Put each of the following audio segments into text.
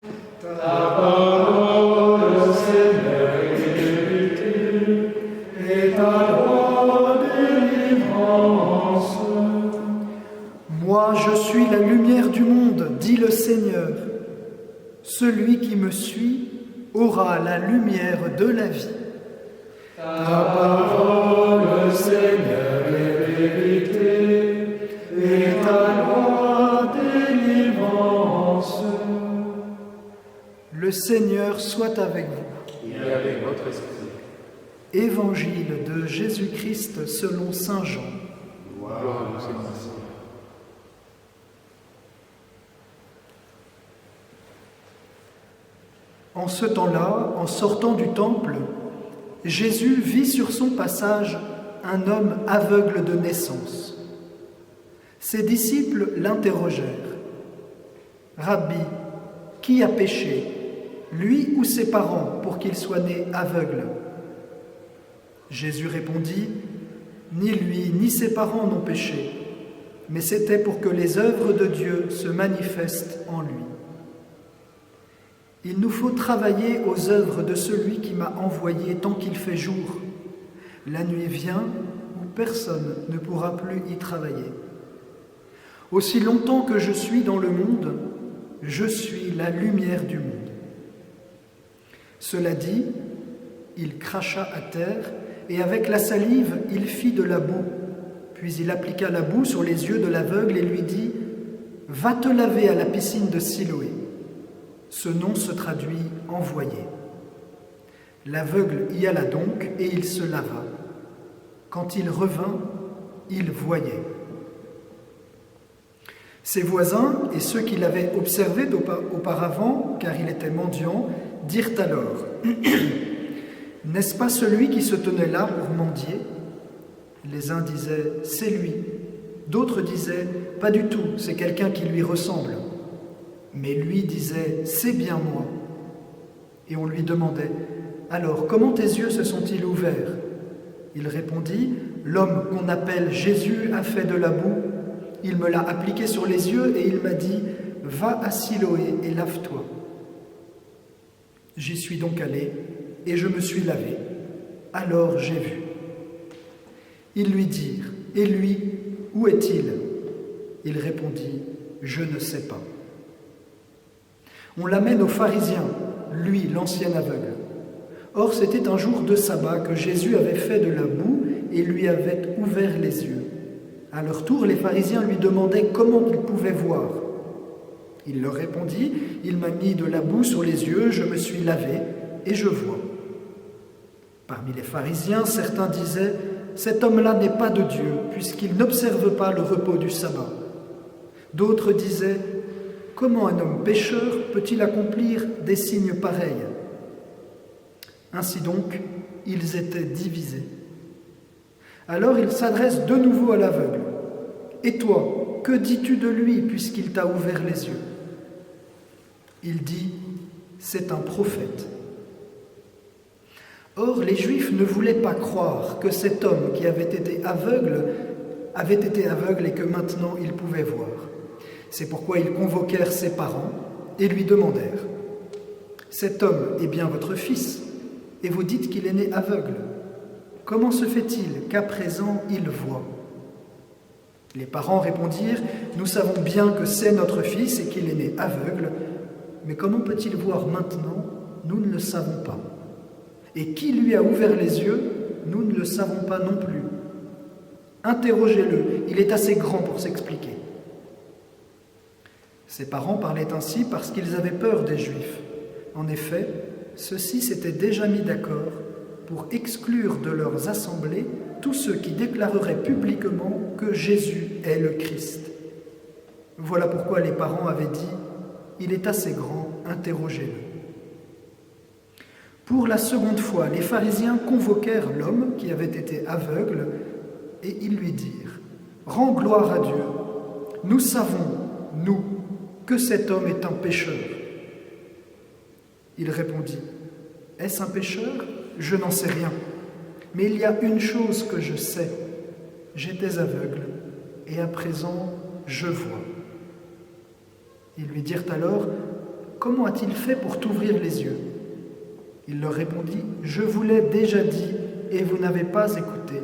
Ta parole, Seigneur, est vérité, et ta loi délivrance. Moi, je suis la lumière du monde, dit le Seigneur. Celui qui me suit aura la lumière de la vie. Ta parole, Seigneur, est vérité, et ta loi délivrance. Le Seigneur soit avec vous. Et avec votre esprit. Évangile de Jésus-Christ selon saint Jean. Gloire à vous, Seigneur. En ce temps-là, en sortant du temple, Jésus vit sur son passage un homme aveugle de naissance. Ses disciples l'interrogèrent. « Rabbi, qui a péché, lui ou ses parents, pour qu'il soit né aveugle ?» Jésus répondit, « Ni lui ni ses parents n'ont péché, mais c'était pour que les œuvres de Dieu se manifestent en lui. Il nous faut travailler aux œuvres de celui qui m'a envoyé tant qu'il fait jour. La nuit vient où personne ne pourra plus y travailler. Aussi longtemps que je suis dans le monde, je suis la lumière du monde. » Cela dit, il cracha à terre et avec la salive, il fit de la boue. Puis il appliqua la boue sur les yeux de l'aveugle et lui dit « Va te laver à la piscine de Siloé. » Ce nom se traduit « envoyé ». L'aveugle y alla donc et il se lava. Quand il revint, il voyait. Ses voisins et ceux qui l'avaient observé auparavant, car il était mendiant, dirent alors « N'est-ce pas celui qui se tenait là pour mendier ?» Les uns disaient « C'est lui ». D'autres disaient « Pas du tout, c'est quelqu'un qui lui ressemble ». Mais lui disait « C'est bien moi ». Et on lui demandait « Alors, comment tes yeux se sont-ils ouverts ?» Il répondit « L'homme qu'on appelle Jésus a fait de la boue. Il me l'a appliqué sur les yeux et il m'a dit « Va à Siloé et lave-toi ». J'y suis donc allé et je me suis lavé. Alors j'ai vu. Ils lui dirent « Et lui, où est-il » Il répondit « Je ne sais pas ». On l'amène aux pharisiens, lui, l'ancien aveugle. Or, c'était un jour de sabbat que Jésus avait fait de la boue et lui avait ouvert les yeux. À leur tour, les pharisiens lui demandaient comment il pouvait voir. Il leur répondit, « Il m'a mis de la boue sur les yeux, je me suis lavé et je vois. » Parmi les pharisiens, certains disaient, « Cet homme-là n'est pas de Dieu, puisqu'il n'observe pas le repos du sabbat. » D'autres disaient, « Comment un homme pécheur peut-il accomplir des signes pareils ?» Ainsi donc, ils étaient divisés. Alors il s'adresse de nouveau à l'aveugle. « Et toi, que dis-tu de lui puisqu'il t'a ouvert les yeux ?» Il dit « C'est un prophète. » Or, les Juifs ne voulaient pas croire que cet homme qui avait été aveugle et que maintenant il pouvait voir. C'est pourquoi ils convoquèrent ses parents et lui demandèrent « Cet homme est bien votre fils, et vous dites qu'il est né aveugle. Comment se fait-il qu'à présent il voit ?» Les parents répondirent « Nous savons bien que c'est notre fils et qu'il est né aveugle, mais comment peut-il voir maintenant? Nous ne le savons pas. Et qui lui a ouvert les yeux? Nous ne le savons pas non plus. Interrogez-le, il est assez grand pour s'expliquer. » Ses parents parlaient ainsi parce qu'ils avaient peur des Juifs. En effet, ceux-ci s'étaient déjà mis d'accord pour exclure de leurs assemblées tous ceux qui déclareraient publiquement que Jésus est le Christ. Voilà pourquoi les parents avaient dit « Il est assez grand, interrogez-le. » Pour la seconde fois, les pharisiens convoquèrent l'homme qui avait été aveugle et ils lui dirent « Rends gloire à Dieu, nous savons, nous, que cet homme est un pécheur. » Il répondit « Est-ce un pécheur? Je n'en sais rien. Mais il y a une chose que je sais. J'étais aveugle et à présent je vois. » Ils lui dirent alors « comment a-t-il fait pour t'ouvrir les yeux ?» Il leur répondit, « Je vous l'ai déjà dit et vous n'avez pas écouté.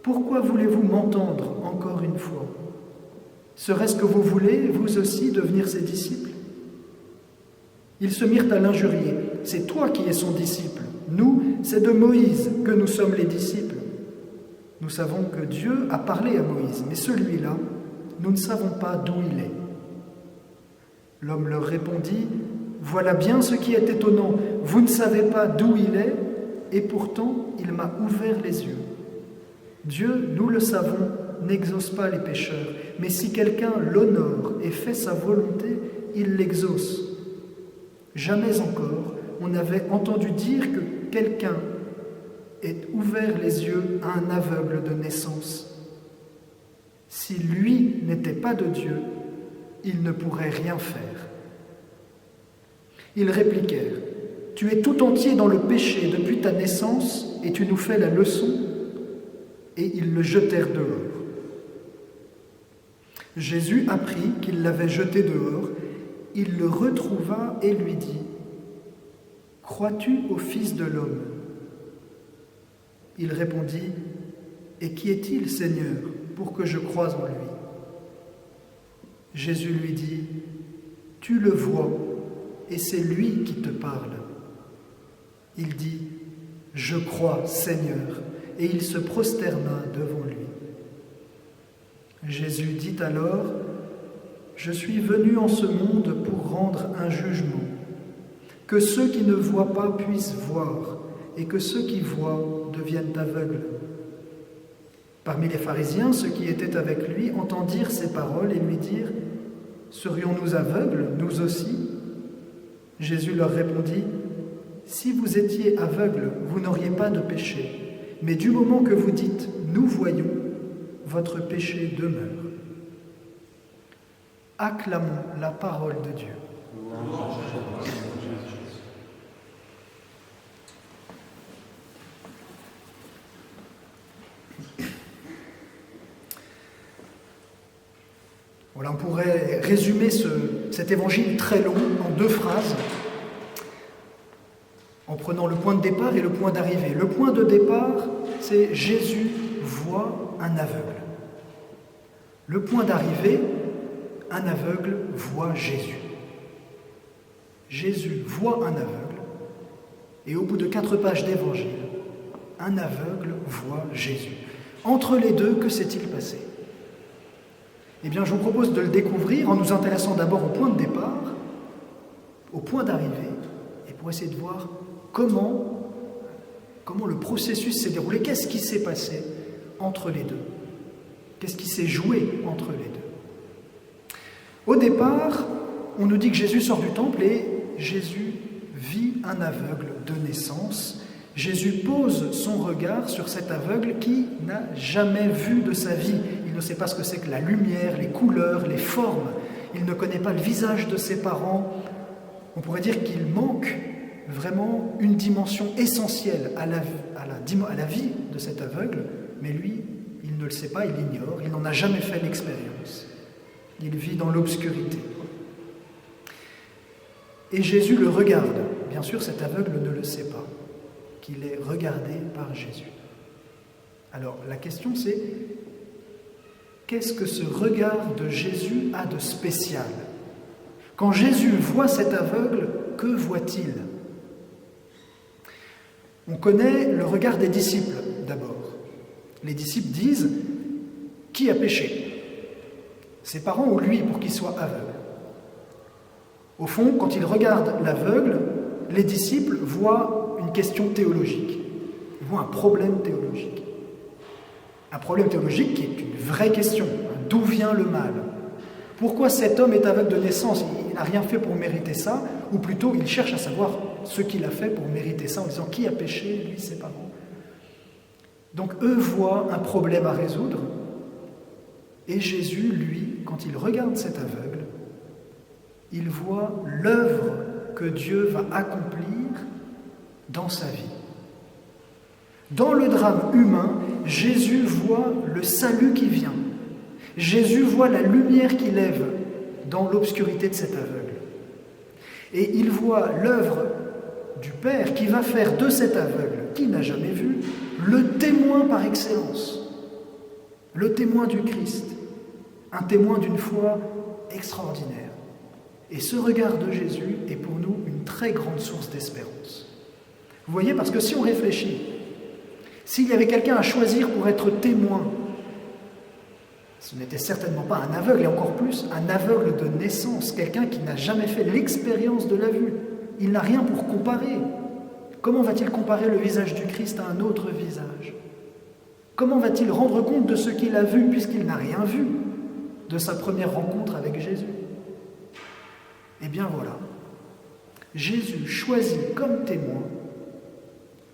Pourquoi voulez-vous m'entendre encore une fois? Serait-ce que vous voulez, vous aussi, devenir ses disciples ?» Ils se mirent à l'injurier. « C'est toi qui es son disciple. Nous, c'est de Moïse que nous sommes les disciples. Nous savons que Dieu a parlé à Moïse, mais celui-là, nous ne savons pas d'où il est. » L'homme leur répondit, « Voilà bien ce qui est étonnant. Vous ne savez pas d'où il est, et pourtant il m'a ouvert les yeux. Dieu, nous le savons, n'exauce pas les pécheurs, mais si quelqu'un l'honore et fait sa volonté, il l'exauce. Jamais encore on n'avait entendu dire que quelqu'un ait ouvert les yeux à un aveugle de naissance. Si lui n'était pas de Dieu, il ne pourrait rien faire. » Ils répliquèrent, « Tu es tout entier dans le péché depuis ta naissance et tu nous fais la leçon. » Et ils le jetèrent dehors. Jésus apprit qu'il l'avait jeté dehors. Il le retrouva et lui dit, « Crois-tu au Fils de l'homme » Il répondit, « Et qui est-il, Seigneur, pour que je croie en lui » Jésus lui dit, « Tu le vois, et c'est lui qui te parle. » Il dit, « Je crois, Seigneur » et il se prosterna devant lui. Jésus dit alors, « Je suis venu en ce monde pour rendre un jugement, que ceux qui ne voient pas puissent voir, et que ceux qui voient deviennent aveugles. » Parmi les pharisiens, ceux qui étaient avec lui entendirent ces paroles et lui dirent, « Serions-nous aveugles, nous aussi ?» Jésus leur répondit, « Si vous étiez aveugles, vous n'auriez pas de péché. Mais du moment que vous dites « nous voyons », votre péché demeure. » Acclamons la parole de Dieu. Voilà, on pourrait résumer cet évangile très long en 2 phrases, en prenant le point de départ et le point d'arrivée. Le point de départ, c'est Jésus voit un aveugle. Le point d'arrivée, un aveugle voit Jésus. Jésus voit un aveugle, et au bout de 4 pages d'évangile, un aveugle voit Jésus. Entre les deux, que s'est-il passé ? Eh bien, je vous propose de le découvrir en nous intéressant d'abord au point de départ, au point d'arrivée, et pour essayer de voir comment le processus s'est déroulé, qu'est-ce qui s'est passé entre les deux, qu'est-ce qui s'est joué entre les deux. Au départ, on nous dit que Jésus sort du temple et Jésus vit un aveugle de naissance. Jésus pose son regard sur cet aveugle qui n'a jamais vu de sa vie. Il ne sait pas ce que c'est que la lumière, les couleurs, les formes. Il ne connaît pas le visage de ses parents. On pourrait dire qu'il manque vraiment une dimension essentielle à la vie de cet aveugle, mais lui, il ne le sait pas, il l'ignore, il n'en a jamais fait l'expérience. Il vit dans l'obscurité. Et Jésus le regarde. Bien sûr, cet aveugle ne le sait pas, qu'il est regardé par Jésus. Alors, la question c'est, qu'est-ce que ce regard de Jésus a de spécial ? Quand Jésus voit cet aveugle, que voit-il ? On connaît le regard des disciples, d'abord. Les disciples disent, qui a péché ? Ses parents ou lui, pour qu'il soit aveugle ? Au fond, quand ils regardent l'aveugle, les disciples voient une question théologique. Ils voient un problème théologique. Un problème théologique qui est une vraie question. D'où vient le mal ? Pourquoi cet homme est aveugle de naissance ? Il n'a rien fait pour mériter ça, ou plutôt il cherche à savoir ce qu'il a fait pour mériter ça, en disant qui a péché, lui, ses parents. Donc eux voient un problème à résoudre, et Jésus, lui, quand il regarde cet aveugle, il voit l'œuvre que Dieu va accomplir dans sa vie. Dans le drame humain, Jésus voit le salut qui vient. Jésus voit la lumière qui lève dans l'obscurité de cet aveugle. Et il voit l'œuvre du Père qui va faire de cet aveugle, qui n'a jamais vu, le témoin par excellence, le témoin du Christ, un témoin d'une foi extraordinaire. Et ce regard de Jésus est pour nous une très grande source d'espérance. Vous voyez, parce que si on réfléchit, s'il y avait quelqu'un à choisir pour être témoin, ce n'était certainement pas un aveugle, et encore plus un aveugle de naissance, quelqu'un qui n'a jamais fait l'expérience de la vue. Il n'a rien pour comparer. Comment va-t-il comparer le visage du Christ à un autre visage? Comment va-t-il rendre compte de ce qu'il a vu, puisqu'il n'a rien vu de sa première rencontre avec Jésus? Eh bien voilà, Jésus choisit comme témoin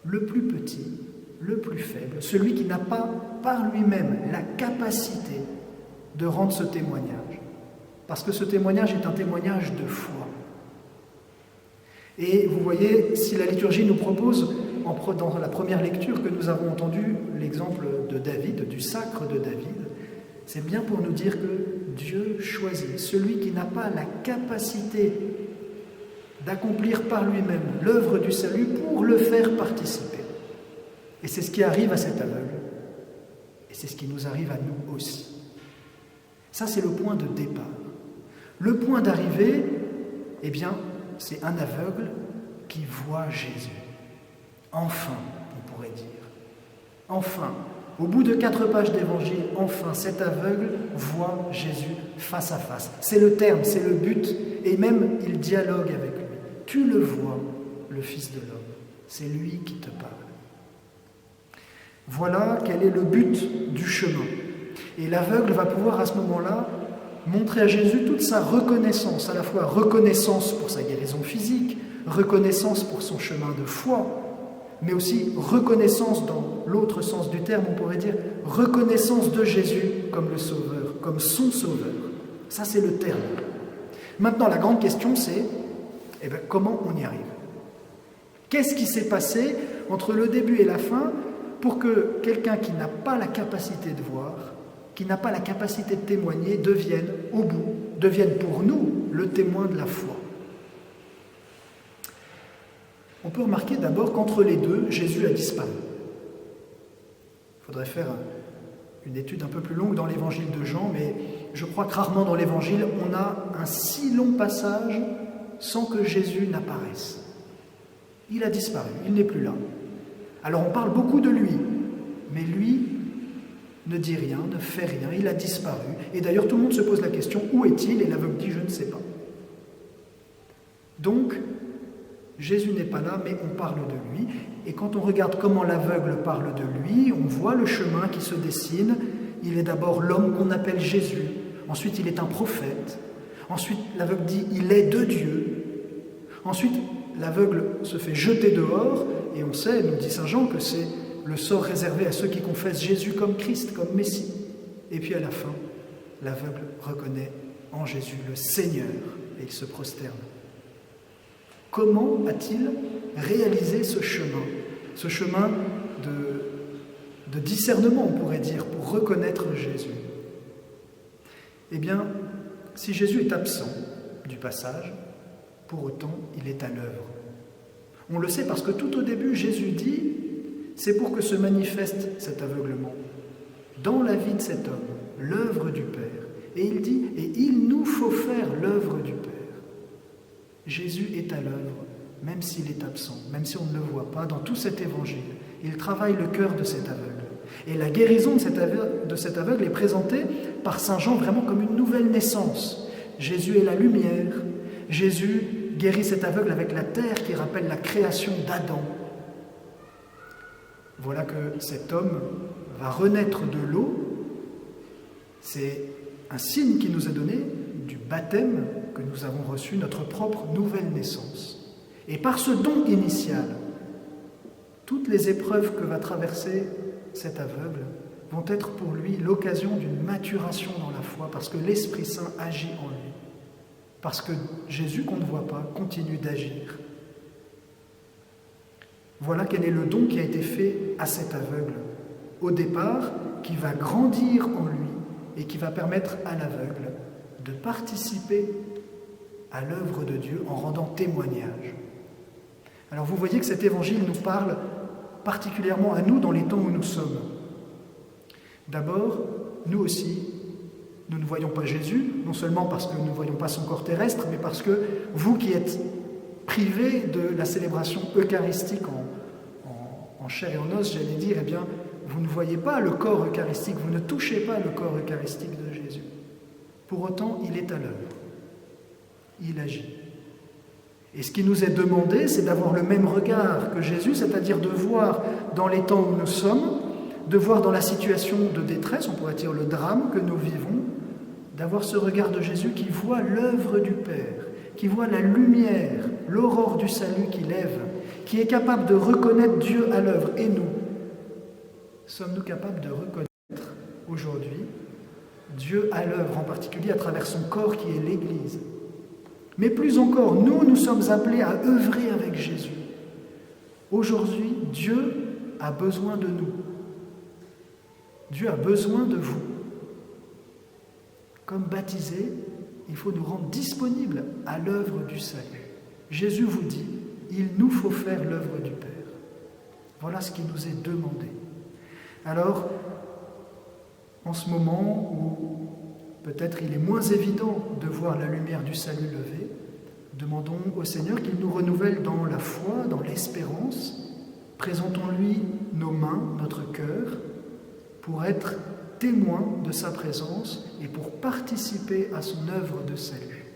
le plus petit, le plus faible, celui qui n'a pas par lui-même la capacité de rendre ce témoignage. Parce que ce témoignage est un témoignage de foi. Et vous voyez, si la liturgie nous propose, dans la première lecture que nous avons entendue, l'exemple de David, du sacre de David, c'est bien pour nous dire que Dieu choisit celui qui n'a pas la capacité d'accomplir par lui-même l'œuvre du salut pour le faire participer. Et c'est ce qui arrive à cet aveugle. Et c'est ce qui nous arrive à nous aussi. Ça, c'est le point de départ. Le point d'arrivée, eh bien, c'est un aveugle qui voit Jésus. Enfin, on pourrait dire. Enfin, au bout de 4 pages d'évangile, enfin, cet aveugle voit Jésus face à face. C'est le terme, c'est le but, et même il dialogue avec lui. Tu le vois, le Fils de l'homme, c'est lui qui te parle. Voilà quel est le but du chemin. Et l'aveugle va pouvoir à ce moment-là montrer à Jésus toute sa reconnaissance, à la fois reconnaissance pour sa guérison physique, reconnaissance pour son chemin de foi, mais aussi reconnaissance dans l'autre sens du terme, on pourrait dire reconnaissance de Jésus comme le Sauveur, comme son Sauveur. Ça, c'est le terme. Maintenant, la grande question, c'est comment on y arrive? Qu'est-ce qui s'est passé entre le début et la fin pour que quelqu'un qui n'a pas la capacité de voir, qui n'a pas la capacité de témoigner, devienne pour nous le témoin de la foi? On peut remarquer d'abord qu'entre les deux, Jésus a disparu. Il faudrait faire une étude un peu plus longue dans l'évangile de Jean, mais je crois que rarement dans l'évangile, on a un si long passage sans que Jésus n'apparaisse. Il a disparu, il n'est plus là. Alors on parle beaucoup de lui, mais lui ne dit rien, ne fait rien, il a disparu. Et d'ailleurs tout le monde se pose la question, où est-il? Et l'aveugle dit, je ne sais pas. Donc, Jésus n'est pas là, mais on parle de lui. Et quand on regarde comment l'aveugle parle de lui, on voit le chemin qui se dessine. Il est d'abord l'homme qu'on appelle Jésus. Ensuite, il est un prophète. Ensuite, l'aveugle dit, il est de Dieu. Ensuite, l'aveugle se fait jeter dehors. Et on sait, nous dit saint Jean, que c'est le sort réservé à ceux qui confessent Jésus comme Christ, comme Messie. Et puis à la fin, l'aveugle reconnaît en Jésus le Seigneur et il se prosterne. Comment a-t-il réalisé ce chemin de discernement, on pourrait dire, pour reconnaître Jésus? Eh bien, si Jésus est absent du passage, pour autant, il est à l'œuvre. On le sait parce que tout au début, Jésus dit, c'est pour que se manifeste cet aveuglement dans la vie de cet homme, l'œuvre du Père. Et il dit, et il nous faut faire l'œuvre du Père. Jésus est à l'œuvre, même s'il est absent, même si on ne le voit pas, dans tout cet évangile. Il travaille le cœur de cet aveugle. Et la guérison de cet aveugle est présentée par saint Jean vraiment comme une nouvelle naissance. Jésus est la lumière. Jésus guérit cet aveugle avec la terre qui rappelle la création d'Adam. Voilà que cet homme va renaître de l'eau. C'est un signe qui nous est donné du baptême que nous avons reçu, notre propre nouvelle naissance. Et par ce don initial, toutes les épreuves que va traverser cet aveugle vont être pour lui l'occasion d'une maturation dans la foi, parce que l'Esprit Saint agit en lui. Parce que Jésus, qu'on ne voit pas, continue d'agir. Voilà quel est le don qui a été fait à cet aveugle, au départ, qui va grandir en lui et qui va permettre à l'aveugle de participer à l'œuvre de Dieu en rendant témoignage. Alors vous voyez que cet évangile nous parle particulièrement à nous dans les temps où nous sommes. D'abord, nous aussi, nous ne voyons pas Jésus, non seulement parce que nous ne voyons pas son corps terrestre, mais parce que vous qui êtes privés de la célébration eucharistique en chair et en os, j'allais dire, eh bien, vous ne voyez pas le corps eucharistique, vous ne touchez pas le corps eucharistique de Jésus. Pour autant, il est à l'œuvre. Il agit. Et ce qui nous est demandé, c'est d'avoir le même regard que Jésus, c'est-à-dire de voir dans les temps où nous sommes, de voir dans la situation de détresse, on pourrait dire le drame que nous vivons, d'avoir ce regard de Jésus qui voit l'œuvre du Père, qui voit la lumière, l'aurore du salut qui lève, qui est capable de reconnaître Dieu à l'œuvre. Et nous, sommes-nous capables de reconnaître aujourd'hui Dieu à l'œuvre, en particulier à travers son corps qui est l'Église? Mais plus encore, nous sommes appelés à œuvrer avec Jésus. Aujourd'hui, Dieu a besoin de nous. Dieu a besoin de vous. Comme baptisés, il faut nous rendre disponibles à l'œuvre du salut. Jésus vous dit, il nous faut faire l'œuvre du Père. Voilà ce qui nous est demandé. Alors, en ce moment où peut-être il est moins évident de voir la lumière du salut lever, demandons au Seigneur qu'il nous renouvelle dans la foi, dans l'espérance. Présentons-lui nos mains, notre cœur, pour être témoins de sa présence et pour participer à son œuvre de salut.